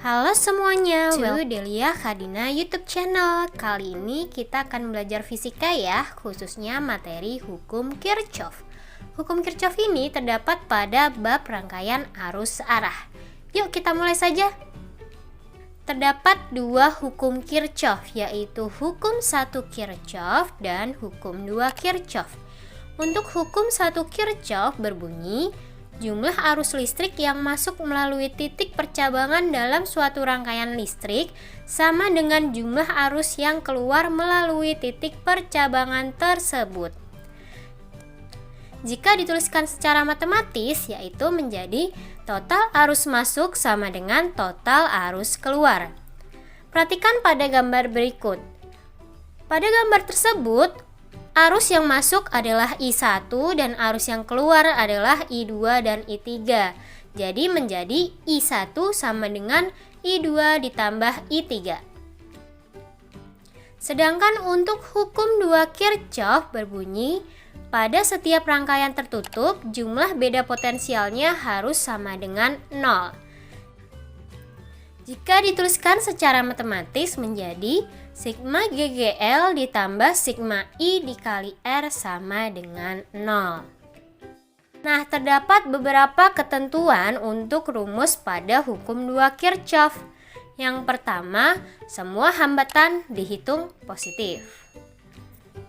Halo semuanya, welcome to Delia Khadina YouTube channel. Kali ini kita akan belajar fisika ya, khususnya materi hukum Kirchhoff. Hukum Kirchhoff ini terdapat pada bab rangkaian arus searah. Yuk kita mulai saja. Terdapat dua hukum Kirchhoff, yaitu hukum 1 Kirchhoff dan hukum 2 Kirchhoff. Untuk hukum 1 Kirchhoff berbunyi, jumlah arus listrik yang masuk melalui titik percabangan dalam suatu rangkaian listrik sama dengan jumlah arus yang keluar melalui titik percabangan tersebut. Jika dituliskan secara matematis, yaitu menjadi total arus masuk sama dengan total arus keluar. Perhatikan pada gambar berikut. Pada gambar tersebut, arus yang masuk adalah I1 dan arus yang keluar adalah I2 dan I3. Jadi menjadi I1 sama dengan I2 ditambah I3. Sedangkan untuk hukum 2 Kirchhoff berbunyi, pada setiap rangkaian tertutup, jumlah beda potensialnya harus sama dengan 0. Jika dituliskan secara matematis menjadi sigma GGL ditambah sigma I dikali R sama dengan 0. Nah, terdapat beberapa ketentuan untuk rumus pada hukum 2 Kirchhoff. Yang pertama, semua hambatan dihitung positif.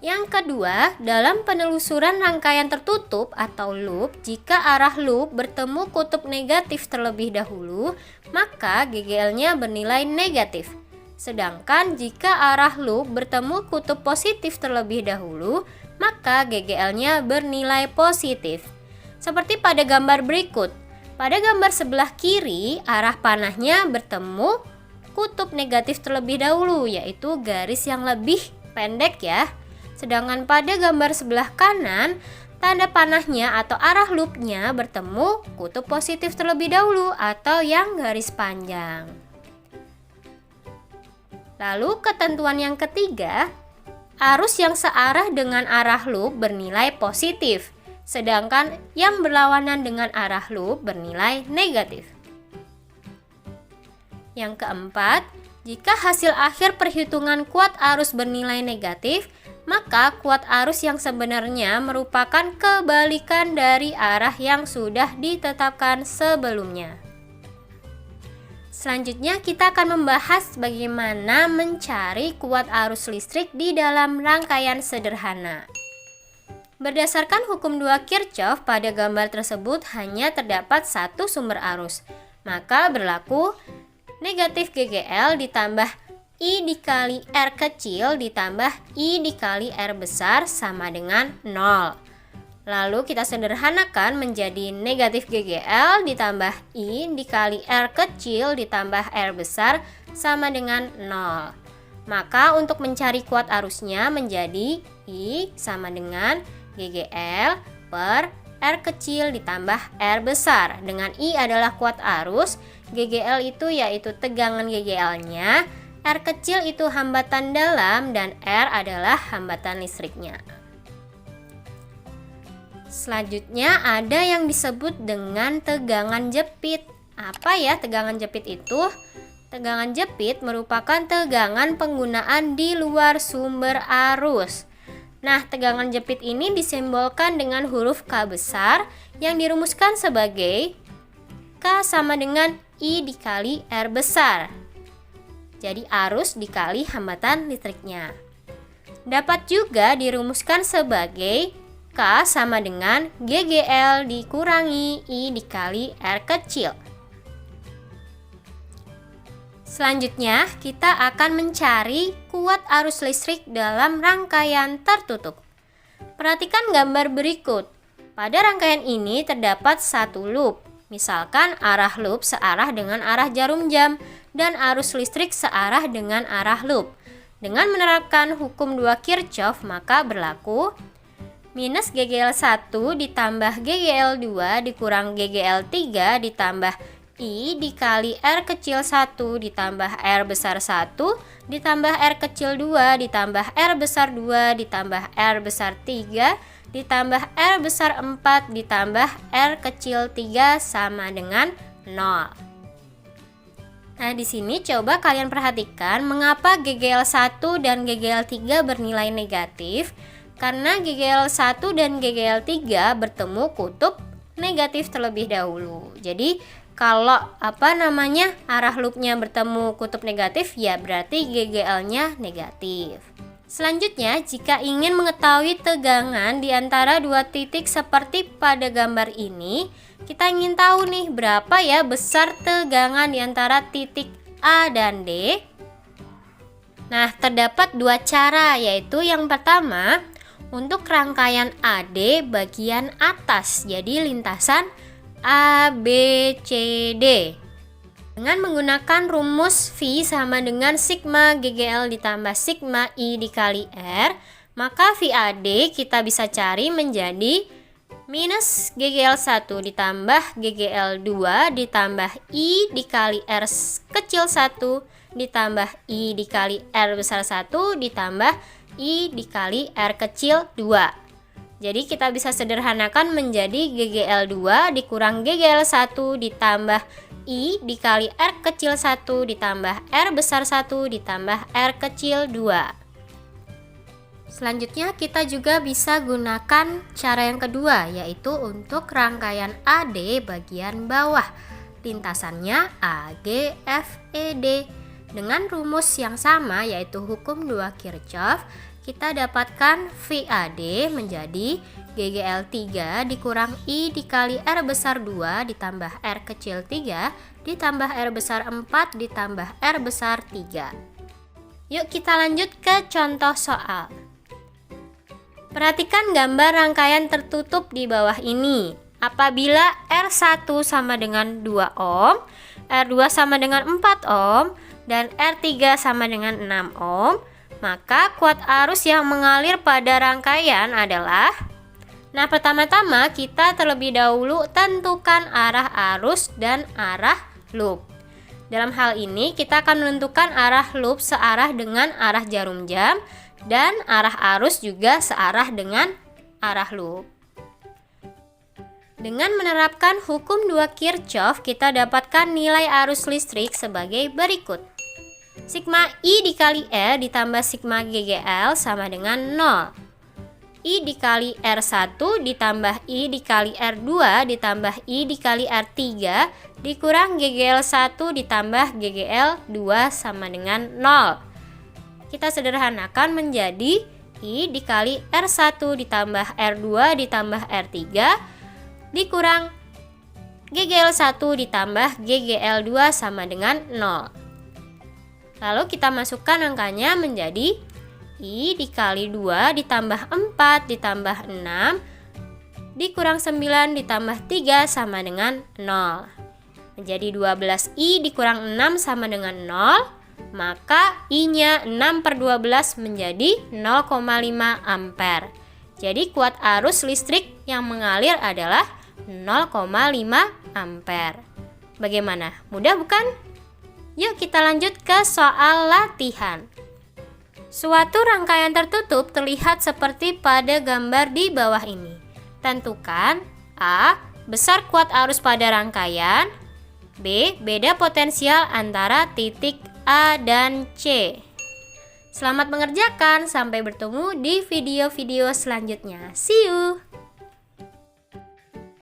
Yang kedua, dalam penelusuran rangkaian tertutup atau loop, jika arah loop bertemu kutub negatif terlebih dahulu, maka GGL-nya bernilai negatif. Sedangkan jika arah loop bertemu kutub positif terlebih dahulu, maka GGL-nya bernilai positif. Seperti pada gambar berikut. Pada gambar sebelah kiri, arah panahnya bertemu kutub negatif terlebih dahulu, yaitu garis yang lebih pendek ya. Sedangkan pada gambar sebelah kanan, tanda panahnya atau arah loopnya bertemu kutub positif terlebih dahulu atau yang garis panjang. Lalu ketentuan yang ketiga, arus yang searah dengan arah loop bernilai positif, sedangkan yang berlawanan dengan arah loop bernilai negatif. Yang keempat, jika hasil akhir perhitungan kuat arus bernilai negatif, maka kuat arus yang sebenarnya merupakan kebalikan dari arah yang sudah ditetapkan sebelumnya. Selanjutnya kita akan membahas bagaimana mencari kuat arus listrik di dalam rangkaian sederhana. Berdasarkan hukum 2 Kirchhoff, pada gambar tersebut hanya terdapat satu sumber arus. Maka berlaku negatif GGL ditambah I dikali R kecil ditambah I dikali R besar sama dengan 0. Lalu kita sederhanakan menjadi negatif GGL ditambah I dikali R kecil ditambah R besar sama dengan 0. Maka untuk mencari kuat arusnya menjadi I sama dengan GGL per R kecil ditambah R besar. Dengan I adalah kuat arus, GGL itu yaitu tegangan GGL-nya, R kecil itu hambatan dalam, dan R adalah hambatan listriknya. Selanjutnya ada yang disebut dengan tegangan jepit. Apa ya tegangan jepit itu? Tegangan jepit merupakan tegangan penggunaan di luar sumber arus. Nah, tegangan jepit ini disimbolkan dengan huruf K besar yang dirumuskan sebagai K sama dengan I dikali R besar. Jadi arus dikali hambatan listriknya. Dapat juga dirumuskan sebagai K sama dengan GGL dikurangi I dikali R kecil. Selanjutnya kita akan mencari kuat arus listrik dalam rangkaian tertutup. Perhatikan gambar berikut. Pada rangkaian ini terdapat satu loop. Misalkan arah loop searah dengan arah jarum jam dan arus listrik searah dengan arah loop. Dengan menerapkan hukum 2 Kirchhoff, maka berlaku minus GGL1 ditambah GGL2 dikurang GGL3 ditambah I dikali R kecil 1 ditambah R besar 1 ditambah R kecil 2 ditambah R besar 2 ditambah R besar 3 ditambah R besar 4 ditambah R kecil 3 sama dengan 0. Nah, di sini coba kalian perhatikan mengapa GGL 1 dan GGL 3 bernilai negatif. Karena GGL 1 dan GGL 3 bertemu kutub negatif terlebih dahulu. Jadi, kalau arah loopnya bertemu kutub negatif, ya berarti GGL-nya negatif. Selanjutnya, jika ingin mengetahui tegangan di antara dua titik seperti pada gambar ini, kita ingin tahu nih berapa ya besar tegangan di antara titik A dan D. Nah, terdapat dua cara, yaitu yang pertama untuk rangkaian AD bagian atas, jadi lintasan A, B, C, D. Dengan menggunakan rumus V sama dengan sigma GGL ditambah sigma I dikali R, maka VAD kita bisa cari menjadi minus GGL 1 ditambah GGL 2 ditambah I dikali R kecil 1 ditambah I dikali R besar 1 ditambah I dikali R kecil 2. Jadi kita bisa sederhanakan menjadi GGL 2 dikurang GGL 1 ditambah I dikali R kecil 1 ditambah R besar 1 ditambah R kecil 2. Selanjutnya kita juga bisa gunakan cara yang kedua, yaitu untuk rangkaian AD bagian bawah. Lintasannya AG, FED. Dengan rumus yang sama, yaitu hukum 2 Kirchhoff, kita dapatkan VAD menjadi GGL 3 dikurang I dikali R besar 2 ditambah R kecil 3 ditambah R besar 4 ditambah R besar 3. Yuk kita lanjut ke contoh soal. Perhatikan gambar rangkaian tertutup di bawah ini. Apabila R1 sama dengan 2 ohm, R2 sama dengan 4 ohm, dan R3 sama dengan 6 ohm, maka kuat arus yang mengalir pada rangkaian adalah. Nah, pertama-tama kita terlebih dahulu tentukan arah arus dan arah loop. Dalam hal ini kita akan menentukan arah loop searah dengan arah jarum jam dan arah arus juga searah dengan arah loop. Dengan menerapkan hukum 2 Kirchhoff, kita dapatkan nilai arus listrik sebagai berikut. Sigma I dikali R ditambah sigma GGL sama dengan 0. I dikali R1 ditambah I dikali R2 ditambah I dikali R3 dikurang GGL 1 ditambah GGL 2 sama dengan 0. Kita sederhanakan menjadi I dikali R1 ditambah R2 ditambah R3 dikurang GGL 1 ditambah GGL 2 sama dengan 0. Lalu kita masukkan angkanya menjadi I dikali 2 ditambah 4 ditambah 6 dikurang 9 ditambah 3 sama dengan 0. Menjadi 12I dikurang 6 sama dengan 0, maka I-nya 6/12 menjadi 0,5 ampere. Jadi kuat arus listrik yang mengalir adalah 0,5 ampere. Bagaimana? Mudah bukan? Yuk kita lanjut ke soal latihan. Suatu rangkaian tertutup terlihat seperti pada gambar di bawah ini. Tentukan A. Besar kuat arus pada rangkaian. B. Beda potensial antara titik A dan C. Selamat mengerjakan, sampai bertemu di video-video selanjutnya. See you!